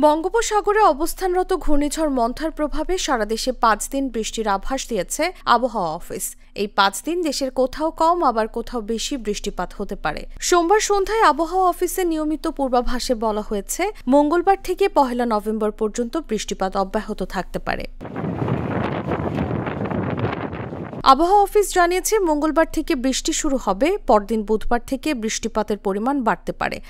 বঙ্গোপসাগরে অবস্থানরত ঘূর্ণিঝড় মন্থার প্রভাবে সারা দেশে ৫ দিন বৃষ্টির আভাস দিয়েছে আবহাওয়া অফিস। এই ৫ দিন দেশের কোথাও কম আবার কোথাও বেশি বৃষ্টিপাত হতে পারে। সোমবার সন্ধ্যায় আবহাওয়া অফিসের নিয়মিত পূর্বাভাসে বলা হয়েছে, মঙ্গলবার থেকে ১ নভেম্বর পর্যন্ত বৃষ্টিপাত অব্যাহত থাকতে পারে। আবহাওয়া অফিস জানিয়েছে, মঙ্গলবার থেকে বৃষ্টি শুরু হবে, পরদিন বুধবার থেকে বৃষ্টিপাতের পরিমাণ বাড়তে পারে।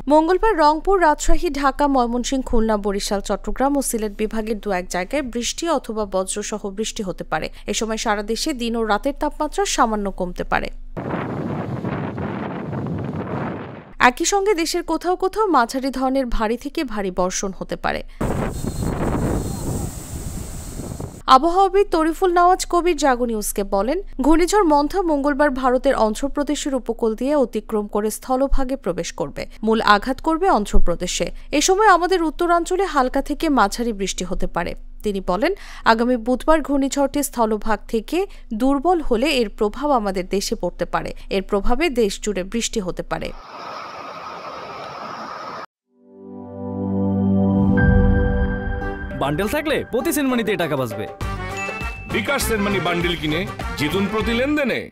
মঙ্গলবার রংপুর, রাজশাহী, ঢাকা, ময়মনসিংহ, খুলনা, বরিশাল, চট্টগ্রাম ও সিলেট বিভাগের দু-এক জায়গায় বৃষ্টি অথবা বজ্রসহ বৃষ্টি হতে পারে। এ সময় সারা দেশে দিন ও রাতের তাপমাত্রা সামান্য কমতে পারে। একই সঙ্গে দেশের কোথাও কোথাও মাঝারি ধরনের ভারী থেকে ভারী বর্ষণ হতে পারে। আবহাওয়াবিদ তরিফুল নওয়াজ কবির জাগো নিউজকে বলেন, ঘূর্ণিঝড় মন্থা মঙ্গলবার ভারতের অন্ধ্রপ্রদেশের উপকূল দিয়ে অতিক্রম করে স্থলভাগে প্রবেশ করবে। মূল আঘাত করবে অন্ধ্রপ্রদেশে। এ সময় আমাদের উত্তরাঞ্চলে হালকা থেকে মাঝারি বৃষ্টি হতে পারে। তিনি বলেন, আগামী বুধবার ঘূর্ণিঝড়টি স্থলভাগ থেকে দুর্বল হলে এর প্রভাব আমাদের দেশে পড়তে পারে। এর প্রভাবে দেশ জুড়ে বৃষ্টি হতে পারে। বান্ডেল থাকলে প্রতি সেনমানিতে টাকা বাঁচবে। বিকাশ সেনমানি বান্ডেল কিনে জিতুন প্রতি লেনদেনে।